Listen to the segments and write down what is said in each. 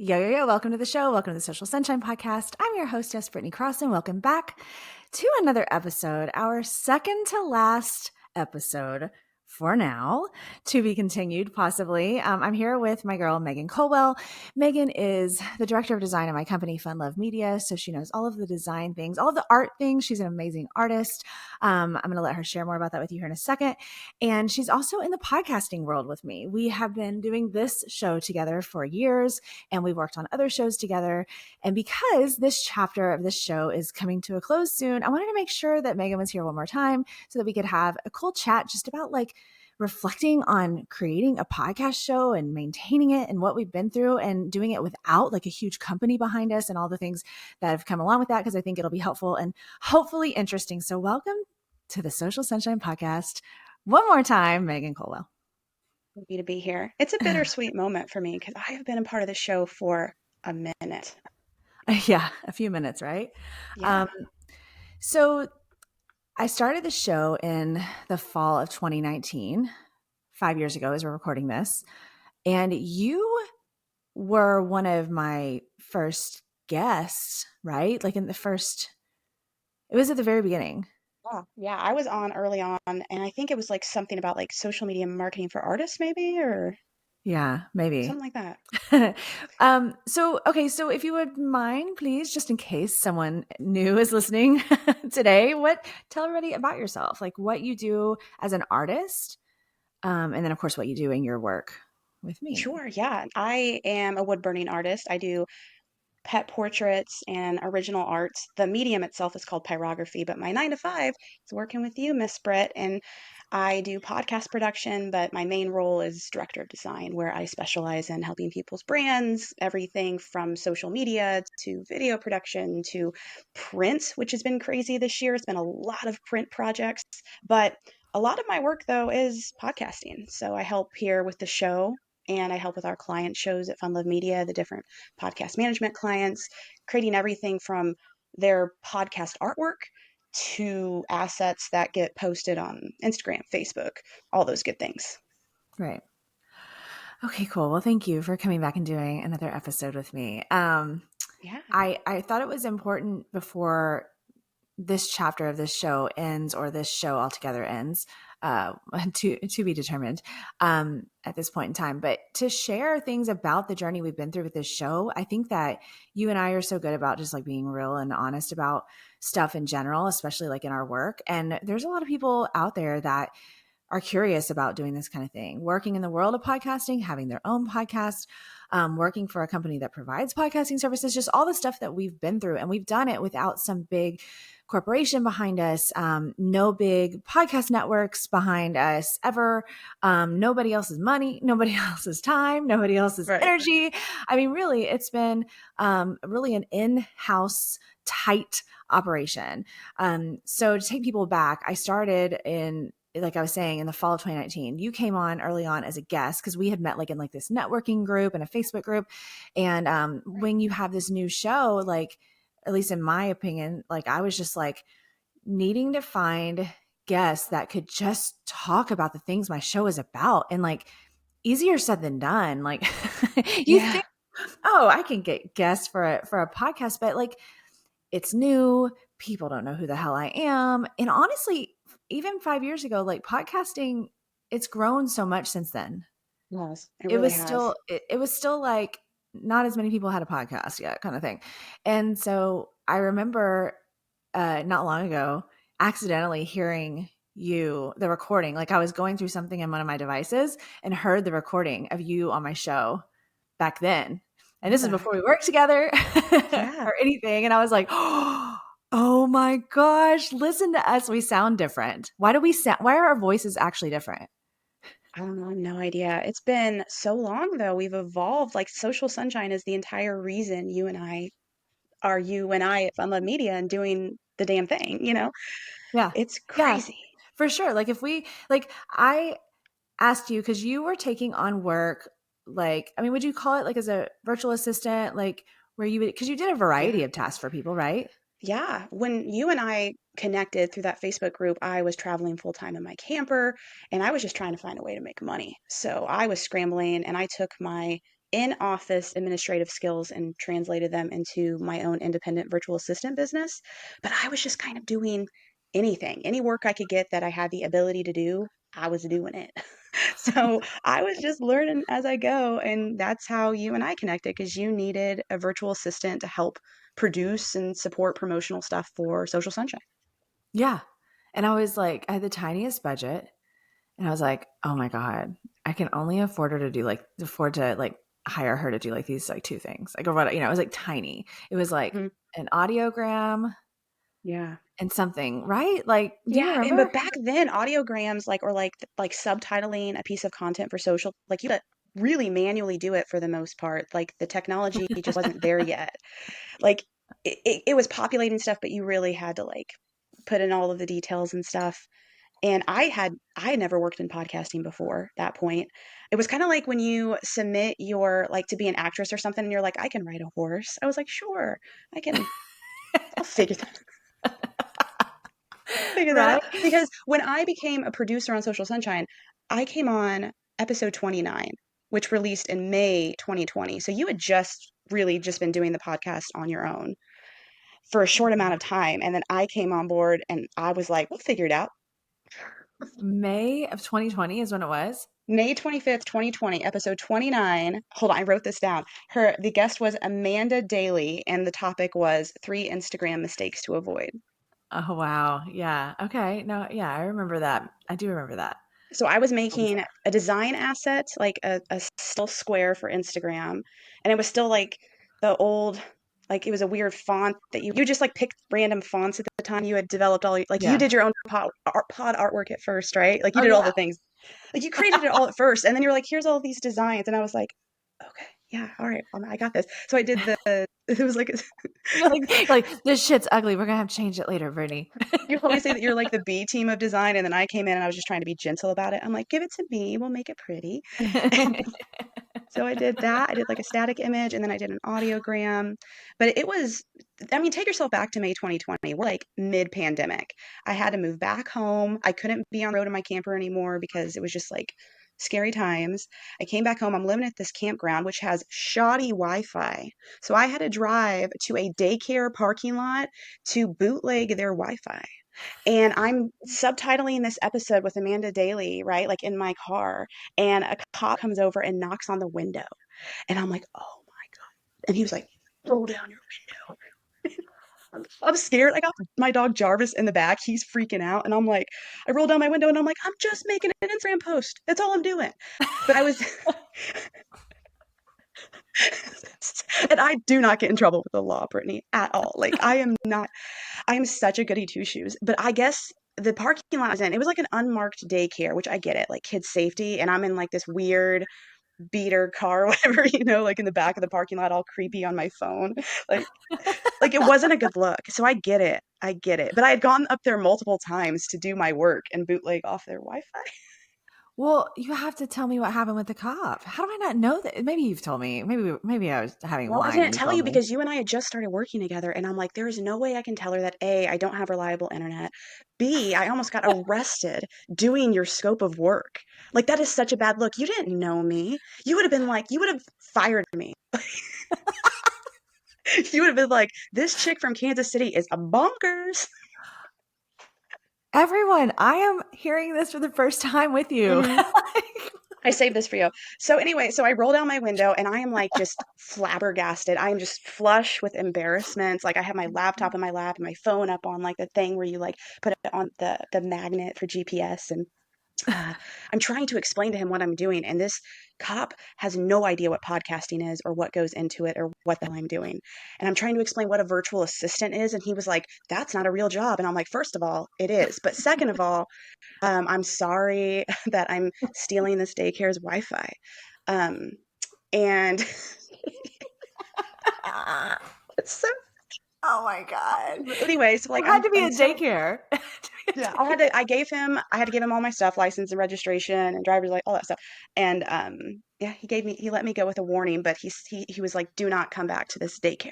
Yo. Welcome to the show. Welcome to the Social Sunshine Podcast. I'm your hostess, Britney Cross, and welcome back to another episode, our second to last episode for now, to be continued possibly. I'm here with my girl, Megan Colwell. Megan is the director of design at my company, Fun Love Media. So she knows all of the design things, all of the art things. She's an amazing artist. I'm going to let her share more about that with you here in a second. And she's also in the podcasting world with me. We have been doing this show together for years, and we've worked on other shows together. And because this chapter of this show is coming to a close soon, I wanted to make sure that Megan was here one more time so that we could have a cool chat just about like reflecting on creating a podcast show and maintaining it and what we've been through and doing it without like a huge company behind us and all the things that have come along with that, because I think it'll be helpful and hopefully interesting. So welcome to the Social Sunshine Podcast. One more time, Megan Colwell. Happy to be here. It's a bittersweet moment for me because I have been a part of the show for a minute. Yeah, a few minutes, right? Yeah. So I started the show in the fall of 2019, 5 years ago as we're recording this. And you were one of my first guests, right? Like it was at the very beginning. Yeah. I was on early on, and I think it was like something about like social media marketing for artists, maybe, or Yeah, maybe. something like that. So if you would mind, please, just in case someone new is listening today, tell everybody about yourself, like what you do as an artist, and then of course what you do in your work with me. Sure. Yeah. I am a wood burning artist. I do pet portraits and original art. The medium itself is called pyrography, but my 9 to 5 is working with you, Miss Britt, and I do podcast production, but my main role is director of design, where I specialize in helping people's brands, everything from social media to video production to print, which has been crazy this year. It's been a lot of print projects, but a lot of my work though is podcasting. So I help here with the show, and I help with our client shows at Fun Love Media, the different podcast management clients, creating everything from their podcast artwork to assets that get posted on Instagram, Facebook, all those good things. Right. Okay, cool. Well, thank you for coming back and doing another episode with me. Yeah. I thought it was important before this chapter of this show ends, or this show altogether ends, to be determined at this point in time, but to share things about the journey we've been through with this show. I think that you and I are so good about just like being real and honest about stuff in general, especially like in our work. And there's a lot of people out there that are curious about doing this kind of thing, working in the world of podcasting, having their own podcast, working for a company that provides podcasting services, just all the stuff that we've been through. And we've done it without some big corporation behind us, no big podcast networks behind us ever, nobody else's money, nobody else's time, nobody else's Right. energy. I mean, really, it's been really an in-house tight operation. So to take people back, I started like I was saying, in the fall of 2019. You came on early on as a guest because we had met like in like this networking group and a Facebook group. And when you have this new show, like, at least in my opinion, like I was just like needing to find guests that could just talk about the things my show is about, and like easier said than done. Like you think, oh, I can get guests for a podcast, but like it's new. People don't know who the hell I am. And honestly, even 5 years ago, like podcasting, it's grown so much since then. Yes, it It really was has. still, it was still like not as many people had a podcast yet, kind of thing. And so I remember not long ago accidentally hearing the recording. Like I was going through something in one of my devices and heard the recording of you on my show back then. And this is before we worked together Yeah. or anything. And I was like, oh my gosh, listen to us. We sound different. Why are our voices actually different? I don't know. I have no idea. It's been so long though. We've evolved. Like Social Sunshine is the entire reason you and I at Fun Love Media and doing the damn thing, you know? Yeah. It's Yeah, crazy. for sure. Like I asked you because you were taking on work, like, I mean, would you call it like as a virtual assistant, like where because you did a Yeah. variety of tasks for people, right? Yeah, when you and I connected through that Facebook group, I was traveling full time in my camper and I was just trying to find a way to make money. So I was scrambling and I took my in-office administrative skills and translated them into my own independent virtual assistant business. But I was just kind of doing anything, any work I could get that I had the ability to do, I was doing it. So I was just learning as I go. And that's how you and I connected, because you needed a virtual assistant to help produce and support promotional stuff for Social Sunshine. Yeah. And I was like, I had the tiniest budget. And I was like, oh my God, I can only afford her to do afford to hire her to do like these like two things. Like, or what, it was like tiny. It was like Mhm. an audiogram Yeah. and something, right? Like, do you Yeah, and remember? but back then, audiograms or like subtitling a piece of content for social, like you had to really manually do it for the most part. Like the technology just wasn't there yet. Like it was populating stuff, but you really had to like put in all of the details and stuff. And I had never worked in podcasting before that point. It was kind of like when you submit your like to be an actress or something, and you're like, I can ride a horse. I was like, sure, I can. I'll figure that Right? out. Because when I became a producer on Social Sunshine, I came on episode 29, which released in May 2020. So you had just been doing the podcast on your own for a short amount of time. And then I came on board and I was like, we'll figure it out. May of 2020 is when it was. May 25th, 2020, episode 29. Hold on, I wrote this down. The guest was Amanda Daly, and the topic was 3 Instagram mistakes to avoid. Oh, wow. Yeah. Okay. No, yeah, I remember that. I do remember that. So I was What was making that? a design asset, like a still square for Instagram. And it was still like the old, like it was a weird font that you just like picked random fonts at the time. You had developed like you Yeah. did your own pod artwork at first, right? Like you Oh, did all yeah. the things. Like you created it all at first. And then you're like, here's all these designs. And I was like, okay, yeah, all right, I got this. So I did it was like, You're like, this shit's ugly. We're gonna have to change it later, Brittany. you always say that you're like the B team of design. And then I came in and I was just trying to be gentle about it. I'm like, give it to me. We'll make it pretty. So I did that. I did like a static image and then I did an audiogram. But it was, I mean, take yourself back to May 2020. We're like mid pandemic. I had to move back home. I couldn't be on the road in my camper anymore because it was just like scary times. I came back home. I'm living at this campground, which has shoddy Wi Fi. So I had to drive to a daycare parking lot to bootleg their Wi Fi. And I'm subtitling this episode with Amanda Daly, right? Like in my car. And a cop comes over and knocks on the window. And I'm like, oh my God. And he was like, roll down your window. I'm scared. I got my dog Jarvis in the back. He's freaking out. And I'm like, I roll down my window and I'm like, I'm just making an Instagram post. That's all I'm doing. But I was, and I do not get in trouble with the law, Brittany, at all. Like, I am such a goody two shoes. But I guess the parking lot I was in, it was like an unmarked daycare, which I get it, like kids' safety. And I'm in like this weird beater car, whatever, like in the back of the parking lot, all creepy on my phone. Like, like it wasn't a good look. So I get it. I get it. But I had gone up there multiple times to do my work and bootleg off their Wi-Fi. Well, you have to tell me what happened with the cop. How do I not know that? Maybe you've told me. Maybe I was having Well, I wine didn't and you tell told you me. because you and I had just started working together, and I'm like, there is no way I can tell her that A, I don't have reliable internet. B, I almost got arrested doing your scope of work. Like, that is such a bad look. You didn't know me. You would have been like, you would have fired me. You would have been like, this chick from Kansas City is a bonkers. Everyone, I am hearing this for the first time with you. Hmm. I saved this for you. So anyway, so I roll down my window and I am like just flabbergasted. I am just flush with embarrassment. Like I have my laptop in my lap and my phone up on like the thing where you like put it on the magnet for GPS. And uh, I'm trying to explain to him what I'm doing. And this cop has no idea what podcasting is or what goes into it or what the hell I'm doing. And I'm trying to explain what a virtual assistant is. And he was like, that's not a real job. And I'm like, first of all, it is. But second of all, I'm sorry that I'm stealing this daycare's Wi-Fi. Um, and so Oh my God. anyway, so like It had to be I'm a so daycare. yeah, I had to give him all my stuff, license and registration and driver's like all that stuff. And yeah, he let me go with a warning, but he was like, do not come back to this daycare.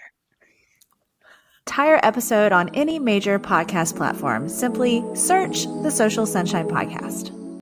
Entire episode on any major podcast platform. Simply search the Social Sunshine Podcast.